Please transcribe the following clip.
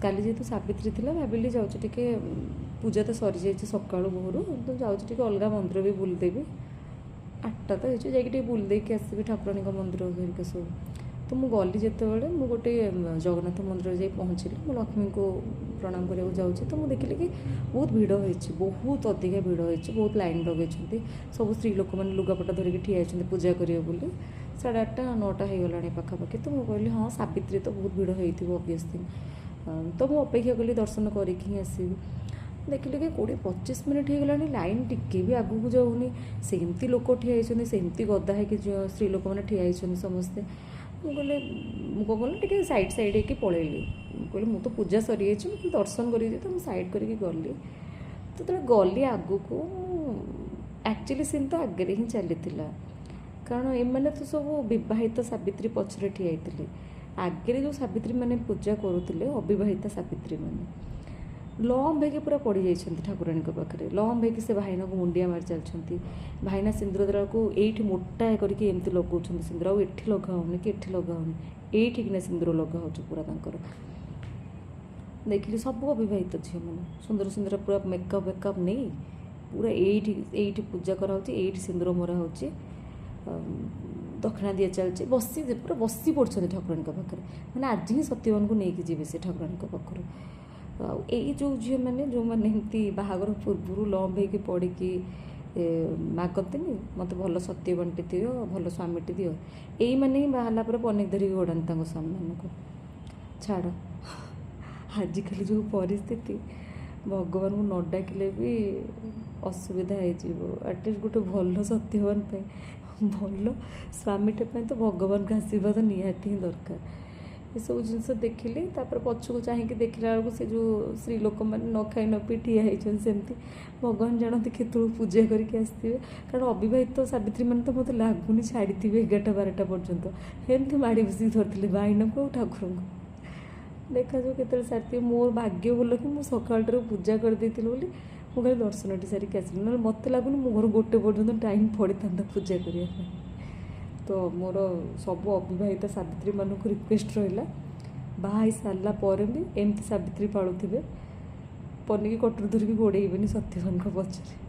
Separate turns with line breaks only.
काली जेहेतु सावित्री थी भाविली जाऊँ टे पूजा तो सरी जाइए सका भोर तो जाऊँ अलग मंदिर भी बुलदेवी 8टा तो हो जाकि बुलदेक आसबि ठाकुराणी मंदिर घरिका सब तो मुझे गली जिते मुझे गोटे जगन्नाथ मंदिर जाई पहुँचली मो लक्ष्मी को प्रणाम करने जाऊँगी तो मुझे देखिली कि बहुत भिड़ होती बहुत अधिका भिड़ होती बहुत लाइन लगे सब स्त्री लोक मैंने लुगापटा धरिकी ठिया होती पूजा करेंगे बोली 8:30 9टा हो गला पाखापाखि तो मुझे कहली हाँ सावित्री तो बहुत भिड़ होती ऑब्वियसली तो मुझे अपेक्षा कली दर्शन करके आसबि देखिले कि 20-25 मिनट हो गला लाइन टिके भी आगू जाऊनी सेमती लोक ठिया सेमती गदा है कि स्त्री लोक मैंने ठिया समस्ते मुझे मुझे टे सैड हो पलैली कहली मुझे पूजा सरी जाइए दर्शन कर तो मुझे सैड करके गली तो गली आगू को एक्चुअली सीन तो आगे ही चली कारण एम तो सब बहित सावित्री पछरे ठिया आगे जो सावित्री मैंने पूजा करुले अविवाहिता सावित्री मैंने लम्ब होगी पूरा पड़ जाइए ठाकुराणी पाखे लम्ब होगी से भाईना को मुंडिया मारी चलती भाईना सिंदूर द्वारा को ये मोटा करके एमती लगाऊँ सिंदूर आउ एठी लगाऊनी कि एठी लगाऊनी ये सिंदूर लगा हो पूरा तांकर देखिली सब अविवाहित झील मैंने सुंदर सुंदर पूरा मेकअप वेकअप नहीं पूरा ये पूजा कराई सिंदूर मरा हो दक्षिणा दिया चलती बसी पूरा बसी पड़ते ठाकुराणी पाखे मैंने आज ही सत्यवान को लेकिन जी से ठाकुराणी पाखर यही जो झील मैंने जो मैंने एमती बाहागर पूर्व लम्ब होगी पड़ी मागती मत भल सत्य बंटी दियो भल स्वामीटी दियो यही मैंने ही बाहर पर पनीर धरिकी गोड़ानी स्वामी को छाड़ आजिकल जो परिस्थिति भगवान को न डाकिले भी असुविधा होटलिस्ट गोटे भल सत्यवान भल स्वामीटे तो भगवान का आशीर्वाद निहाती ही दरकार ये सब जिन देखिली पछक चाहिए देखला बेलू से जो स्त्री लोक मैंने न खाई न पी ठिया सेमती भगवान जानते केतु पूजा करके आसवे कारण अविवाहित तो सावित्री मैंने तो मतलब लगुनि छाड़ी 11टा 12टा पर्यंत एमती माड़ी बसिक धरती भाईना को ठाकुर को देखा जो केत सारी मोर भाग्य भल कि मुझे सकाल पूजा करदे मुझे खाली दर्शन टी सारिक आसली ना मत लगुनि मो घर 1 पर्यंत टाइम पड़ी था पूजा करने तो मोर सब अविवाहिता सावित्री मानक रिक्वेस्ट रहा बाहा सारा पर भी एमती सावित्री पालुवे पनिकी कटर धरिकी गोड़ेबे सत्यवान पचर